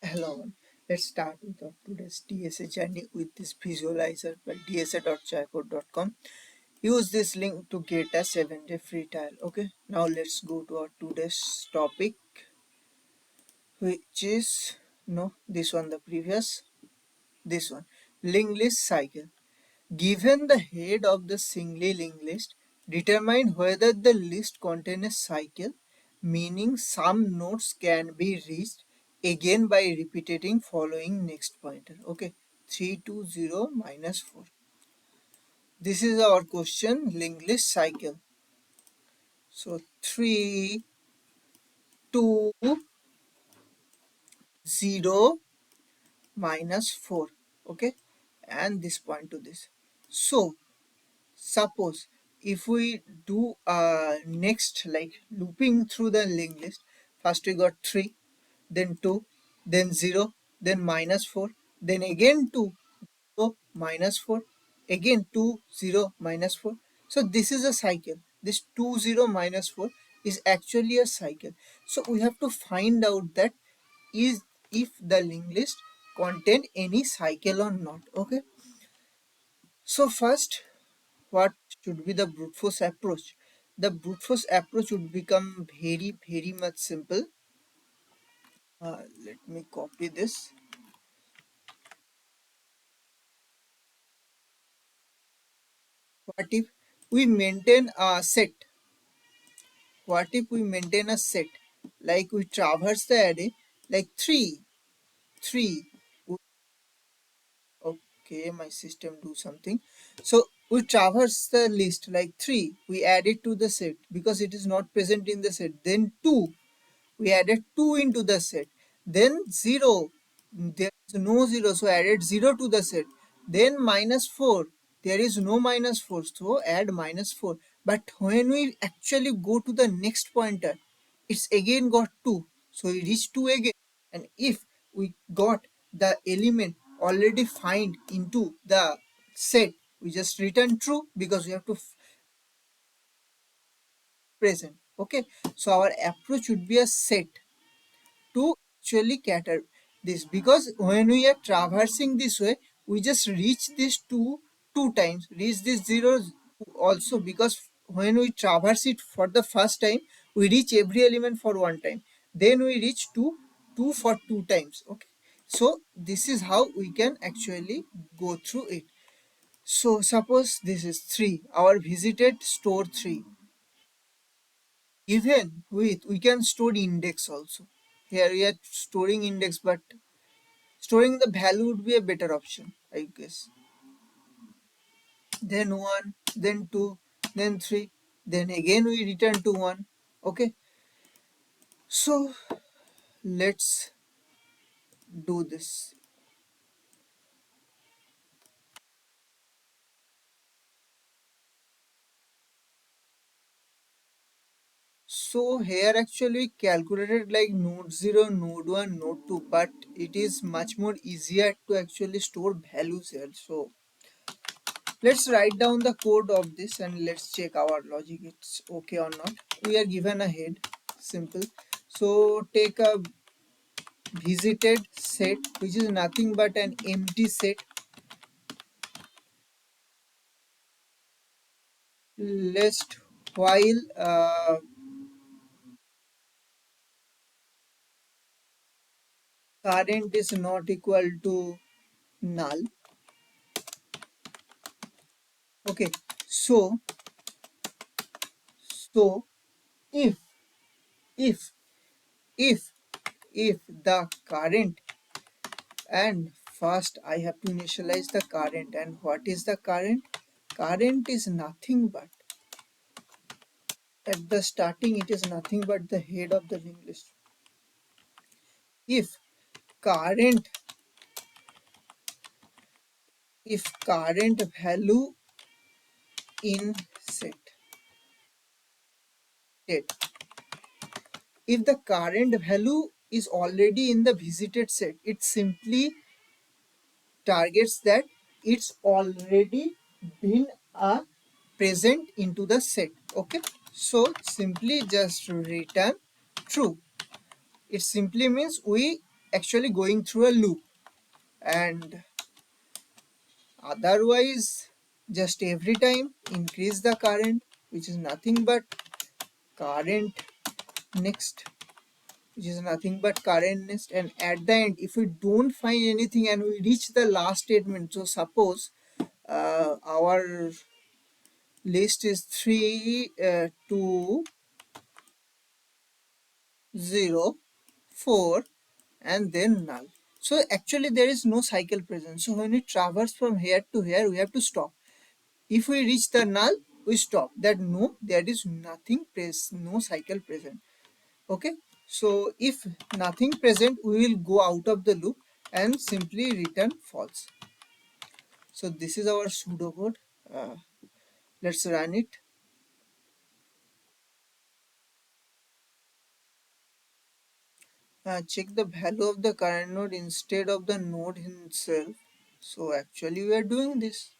Hello, let's start with our today's DSA journey with this visualizer by dsa.chaicode.com. Use this link to get a 7-day free trial. Okay, now let's go to our today's topic, which is no this one, the previous this one, linked list cycle. Given the head of the singly linked list, determine whether the list contains a cycle, meaning some nodes can be reached again by repeating following next pointer. Okay, 320 minus 4. This is our question, linked list cycle. So 3, 2, 0 minus 4. Okay, and this point to this. So suppose if we do next like looping through the linked list, first we got 3, then 2, then 0, then minus 4, then again 2, 0, minus 4, again 2, 0, minus 4. So this is a cycle. This 2, 0, minus 4 is actually a cycle. So we have to find out that is if the linked list contain any cycle or not. Okay, so first, what should be the brute force approach? The brute force approach would become very much simple. Let me copy this. What if we maintain a set? What if we maintain a set? Like we traverse the array like 3, 3. Okay, my system do something. So we traverse the list like 3. We add it to the set because it is not present in the set. Then 2. We added 2 into the set, then 0, there is no 0, so added 0 to the set, then minus 4, there is no minus 4, so add minus 4. But when we actually go to the next pointer, it's again got 2, so we reach 2 again. And if we got the element already find into the set, we just return true because we have to present. Okay, so our approach would be a set to actually cater this, because when we are traversing this way, we just reach this two times, reach this zero also, because when we traverse it for the first time, we reach every element for one time, then we reach two for two times. Okay, so this is how we can actually go through it. So suppose this is 3, our visited store 3. Even with we can store index also. Here we are storing index, but storing the value would be a better option, I guess. Then 1, then 2, then 3, then again we return to 1. Okay, so let's do this. So here actually calculated like node 0, node 1, node 2, but it is much more easier to actually store values here. So let's write down the code of this and let's check our logic it's okay or not. We are given a head, simple. So take a visited set, which is nothing but an empty set. List while current is not equal to null. Okay, so so if if if if the current, and first I have to initialize the current, and what is the current? Current is nothing but, at the starting it is nothing but the head of the linked list. If current, if current value in set, if the current value is already in the visited set, it simply targets that it's already been present into the set. Okay, so simply just return true. It simply means we actually going through a loop, and otherwise just every time increase the current, which is nothing but current next, which is nothing but current next, and at the end if we don't find anything and we reach the last statement. So suppose our list is 3 2 0 4 and then null. So actually there is no cycle present. So when we traverse from here to here, we have to stop. If we reach the null, we stop. That no, there is nothing no cycle present. Okay. So if nothing present, we will go out of the loop and simply return false. So this is our pseudocode. Let's run it. Check the value of the current node instead of the node itself. So actually we are doing this.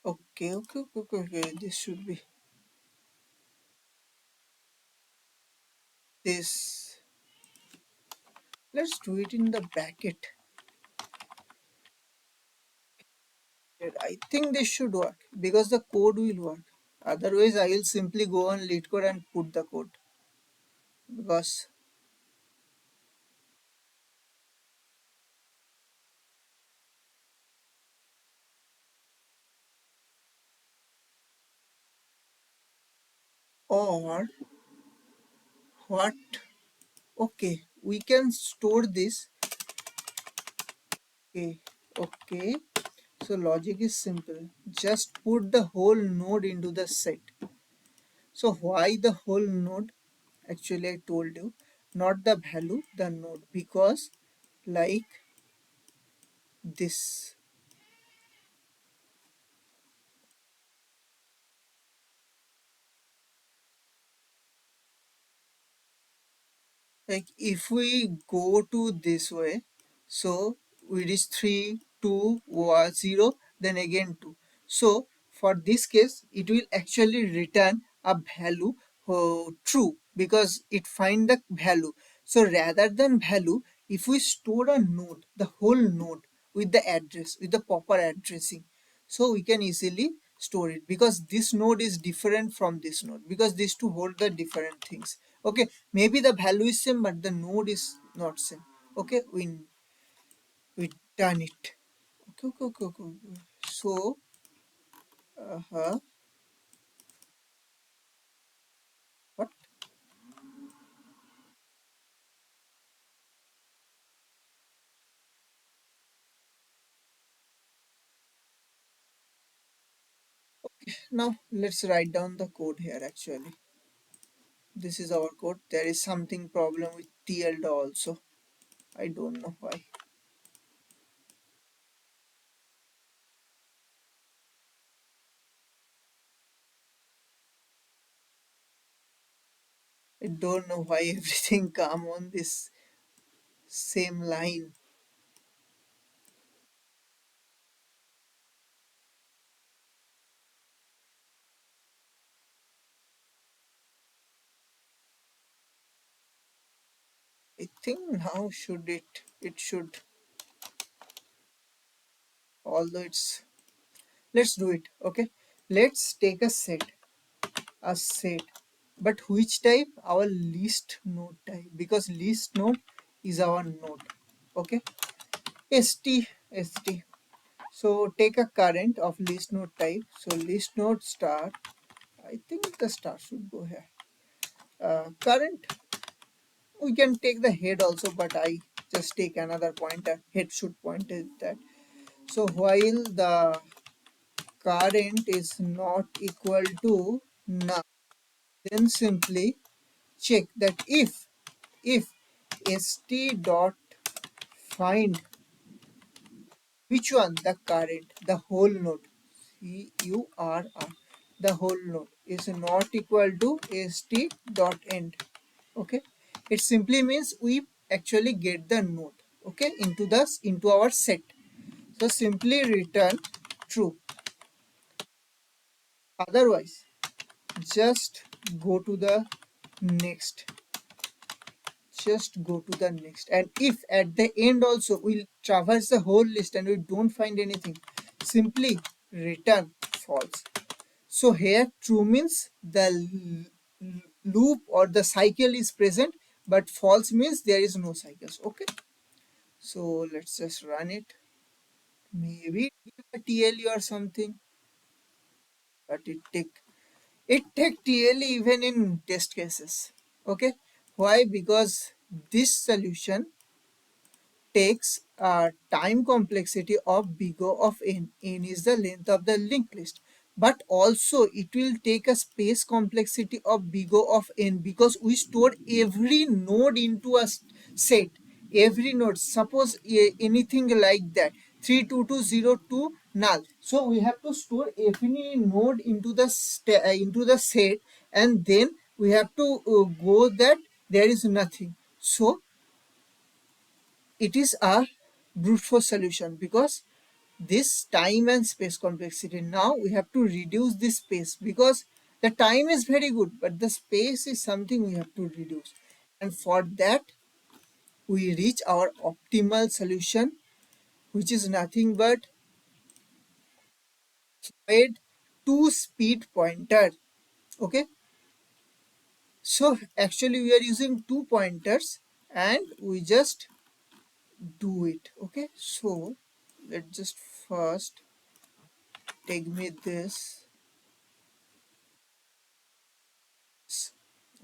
Okay. This should be this. Let's do it in the bracket. I think this should work because the code will work. Otherwise, I will simply go on lead code and put the code because or what? Okay, we can store this. Okay. So logic is simple. Just put the whole node into the set. So why the whole node? Actually, I told you, not the value, the node, because like this. Like if we go to this way, so we reach 3 2 0, then again 2. So for this case it will actually return a value true because it find the value. So rather than value, if we store a node, the whole node with the address, with the proper addressing, so we can easily store it because this node is different from this node because these two hold the different things. Okay, maybe the value is same but the node is not same. Okay, we done it. Okay. So uh-huh, what? Now let's write down the code here. Actually this is our code. There is something problem with tilde also. I don't know why. I don't know why everything come on this same line. I think now it should, although it's, let's do it. Okay, let's take a set, but which type? Our list node type, because list node is our node. Okay, st. So take a current of list node type. So list node star, I think the star should go here. Current, we can take the head also, but I just take another pointer. Head should point at that. So while the current is not equal to null, then simply check that if st dot find which one, the current, the whole node, curr, the whole node is not equal to st dot end. Okay, it simply means we actually get the node, okay, into our set. So simply return true. Otherwise just go to the next, just go to the next. And if at the end also we'll traverse the whole list and we don't find anything, simply return false. So here true means the loop or the cycle is present, but false means there is no cycles. Okay, so let's just run it. Maybe a TLE or something, but it take TLE even in test cases. Okay, why? Because this solution takes time complexity of big O of n. N is the length of the linked list. But also it will take a space complexity of big O of n, because we store every node into a set. Every node, suppose anything like that, 32202 null. So we have to store every node into the set, and then we have to go that there is nothing. So it is a brute force solution, because this time and space complexity. Now we have to reduce this space, because the time is very good, but the space is something we have to reduce. And for that, we reach our optimal solution, which is nothing but Floyd two speed pointer. Okay, so actually we are using two pointers and we just do it. Okay, so let's just first take me this.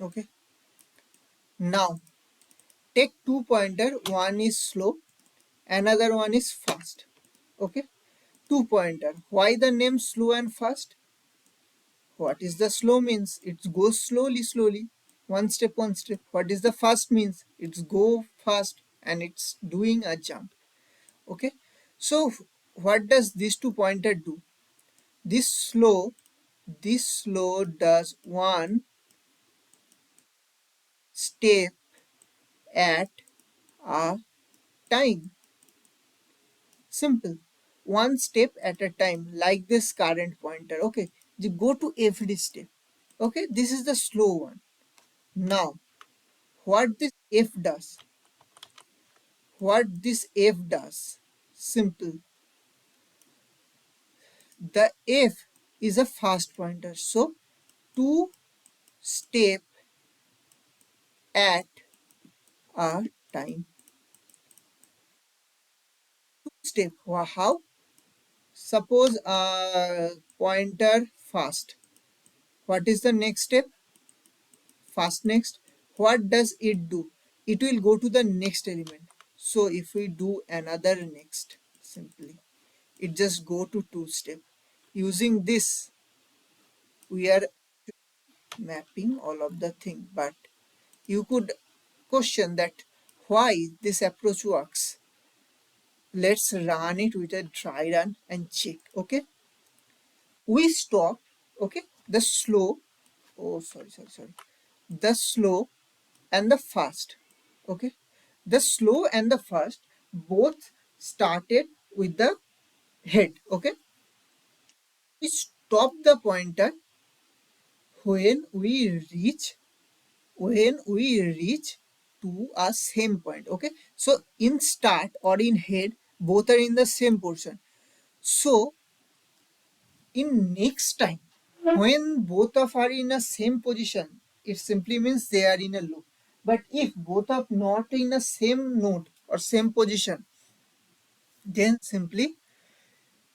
Okay, now take two pointer, one is slow, another one is fast. Okay, two pointer. Why the name slow and fast? What is the slow means? It goes slowly, one step. What is the fast means? It's go fast and it's doing a jump. Okay, so what does these two pointer do? This slow, this slow does one step at a time. Simple. One step at a time, like this current pointer. Okay, you go to every step. Okay, this is the slow one. Now, what this F does? What this F does? Simple. The F is a fast pointer. So, two step at a time. Step. How? Suppose a pointer fast. What is the next step? Fast next. What does it do? It will go to the next element. So if we do another next, simply it just go to two step. Using this we are mapping all of the thing, but you could question that why this approach works. Let's run it with a dry run and check. Okay, we stop. Okay, the slow, oh sorry, the slow and the fast. Okay, the slow and the fast both started with the head. Okay, we stop the pointer when we reach to a same point. Okay, so in start or in head, both are in the same portion. So in next time, when both of are in the same position, it simply means they are in a loop. But if both are not in the same node or same position, then simply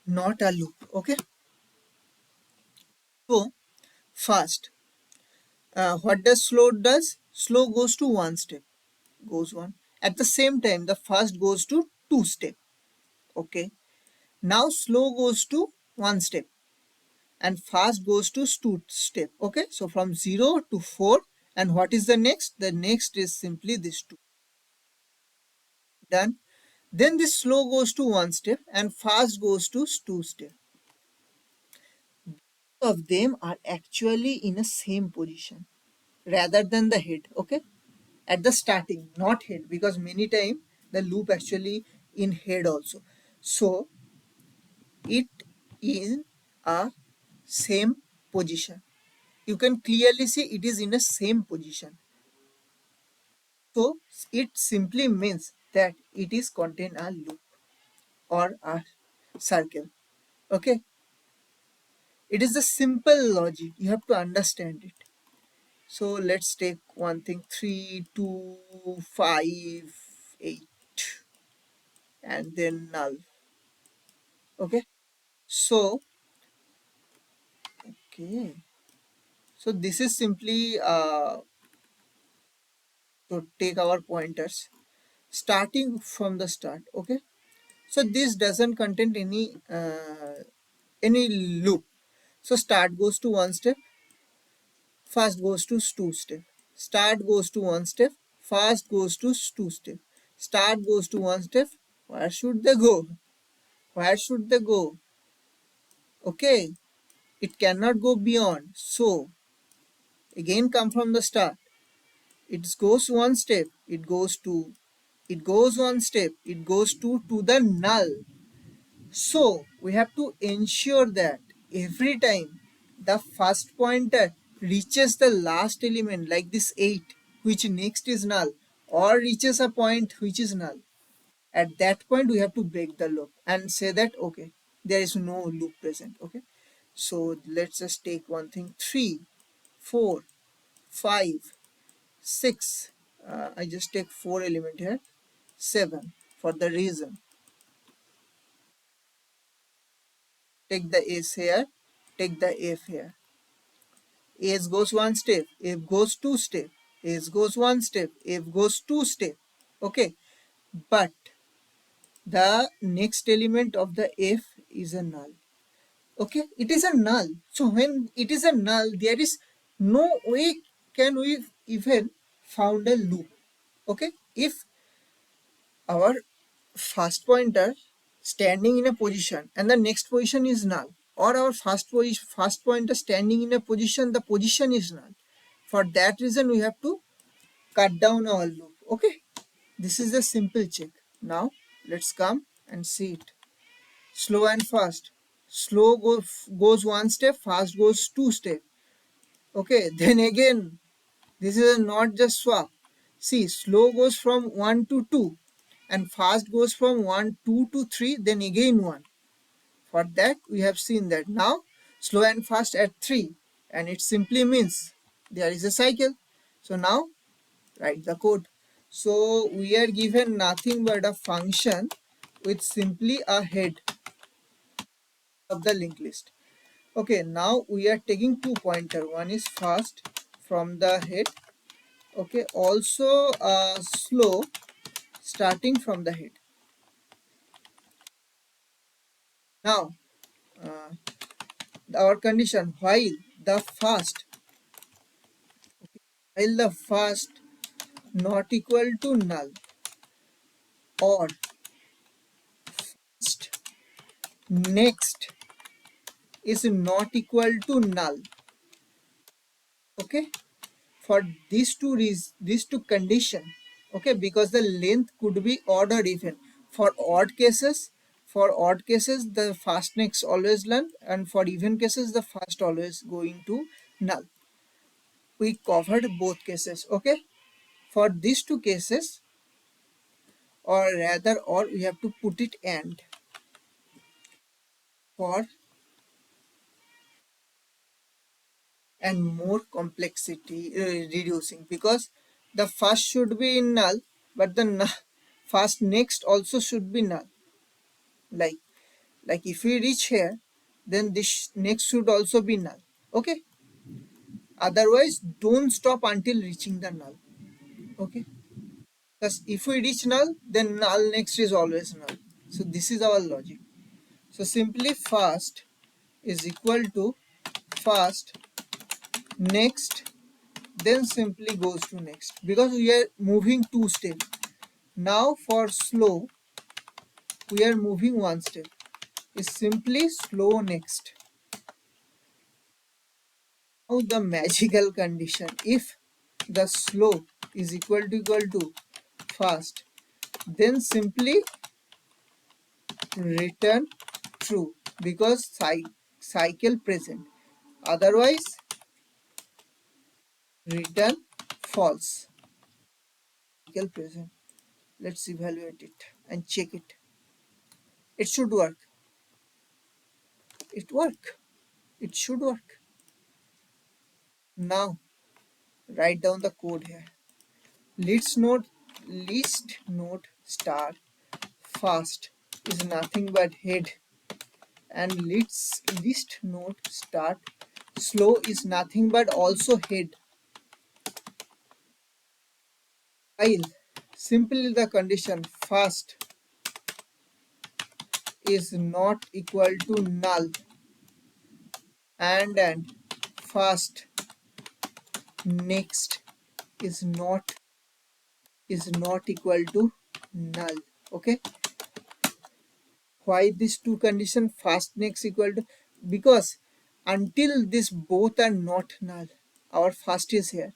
not a loop. Okay, so fast, what does slow does? Slow goes to one step, goes one. At the same time, the fast goes to two step. Okay, now slow goes to one step and fast goes to two step. Okay, so from 0 to 4, and what is the next? The next is simply this two. Done. Then this slow goes to one step and fast goes to two step. Both of them are actually in a same position rather than the head. Okay, at the starting, not head, because many time the loop actually in head also. So it in a same position. you can clearly see it is in the same position. So it simply means that it is contain a loop or a circle. Okay, it is a simple logic, you have to understand it. So let's take one thing, 3 2 5 8, and then null. Okay, so okay, so this is simply to take our pointers starting from the start. Okay, so this doesn't contain any loop. So start goes to one step, fast goes to two step, start goes to one step, fast goes to two step, start goes to one step. Where should they go? Where should they go? Okay, it cannot go beyond. So again come from the start. It goes one step, it goes to, it goes one step, it goes to the null. So we have to ensure that every time the first pointer reaches the last element like this 8, which next is null, or reaches a point which is null, at that point we have to break the loop and say that okay, there is no loop present. Okay, so let's just take one thing, 3 4 5 6, I just take 4 element here, 7 for the reason. Take the S here, take the F here. S goes one step, F goes two step, S goes one step, F goes two step. Okay, but the next element of the F is a null. Okay, it is a null. So when it is a null, there is no way can we even found a loop. Okay, if our first pointer standing in a position and the next position is null, or our first pointer standing in a position, the position is null, for that reason we have to cut down our loop. Okay, this is a simple check. Now let's come and see it. Slow and fast. Slow goes one step, fast goes two step. Okay, then again this is not just swap. See, slow goes from 1 to 2 and fast goes from 1 2 to 3, then again 1. For that we have seen that now slow and fast at 3, and it simply means there is a cycle. So now write the code. So we are given nothing but a function with simply a head of the linked list. Okay, now we are taking two pointer. One is fast from the head. Okay, also slow starting from the head. Now our condition, while the fast not equal to null, or fast next is not equal to null. Okay, for these two condition. Okay, because the length could be odd or even. For odd cases, the fast next always null, and for even cases the fast always going to null. We covered both cases. Okay, for these two cases, or rather, or we have to put it for and more complexity reducing, because the first should be in null, but the first next also should be null. like if we reach here, then this next should also be null. Okay, otherwise don't stop until reaching the null. Okay, because if we reach null, then null next is always null. So this is our logic. So simply fast is equal to fast next, then simply goes to next, because we are moving two steps. Now for slow we are moving one step, is simply slow next. Now the magical condition, if the slow is equal to fast, then simply return true, because cycle present. Otherwise return false. Cycle present. Let's evaluate it and check it. It should work. It work. It should work. Now write down the code here. List node star fast is nothing but head, and list node start slow is nothing but also head. While simply the condition fast is not equal to null, and fast next is not equal to null. Okay, why these two condition fast next equal to? Because until this both are not null, our fast is here,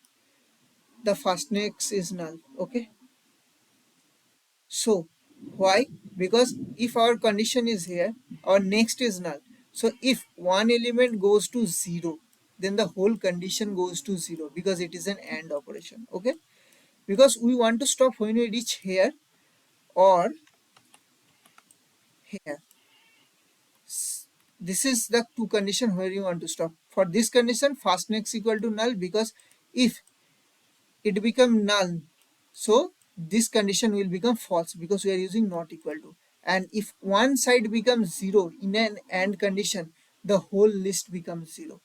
the fast next is null. Okay, so why? Because if our condition is here, our next is null. So if one element goes to 0, then the whole condition goes to 0, because it is an AND operation. Okay, because we want to stop when we reach here or here. This is the two condition where you want to stop. For this condition, fast next equal to null, because if it become null, so this condition will become false, because we are using not equal to. And if one side becomes 0 in an AND condition, the whole list becomes 0.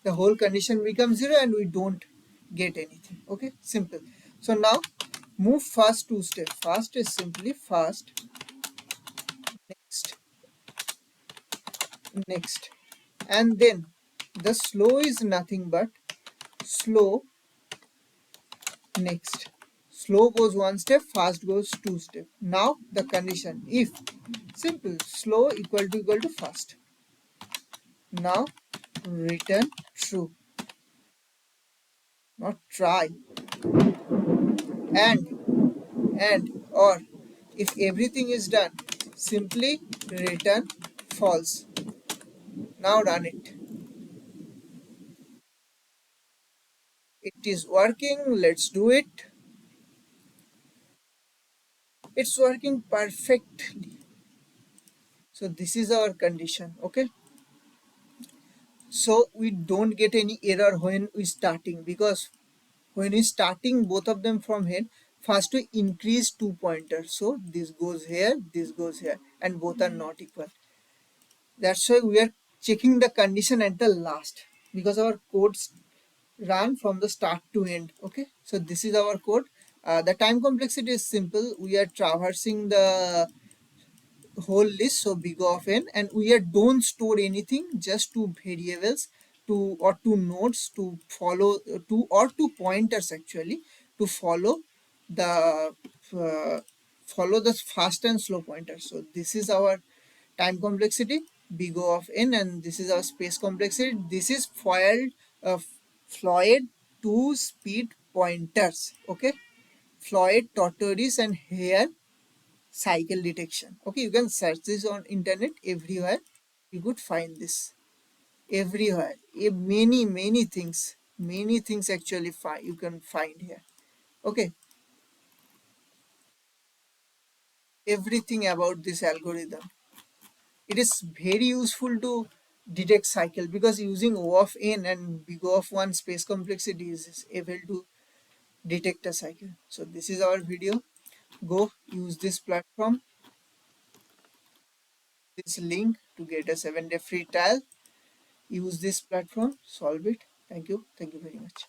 The whole condition becomes 0 and we don't get anything. Okay, simple. So now move fast two steps. Fast is simply fast next, next, and then the slow is nothing but slow next. Slow goes one step, fast goes two step. Now the condition, if simple slow equal to fast. Now return true, not try. And or if everything is done, simply return false. Now run it. It is working. Let's do it. It's working perfectly. So this is our condition. Okay, so we don't get any error when we starting, because when we starting both of them from here, first we increase two pointers, so this goes here, this goes here, and both are not equal. That's why we are checking the condition at the last, because our codes run from the start to end. Okay, so this is our code. The time complexity is simple. We are traversing the whole list, so big of n, and we are don't store anything, just two variables, two nodes to follow, two pointers actually, to follow the uh, fast and slow pointers. So this is our time complexity, big O of n, and this is our space complexity. This is Floyd two speed pointers. Okay, Floyd, tortoise, and hare cycle detection. Okay, you can search this on internet everywhere. You could find this everywhere. Many things actually you can find here. Okay, everything about this algorithm. It is very useful to detect cycle, because using O of n and big O of 1 space complexity is able to detect a cycle. So this is our video. Go use this platform, this link to get a 7-day free trial. Use this platform, solve it. Thank you very much.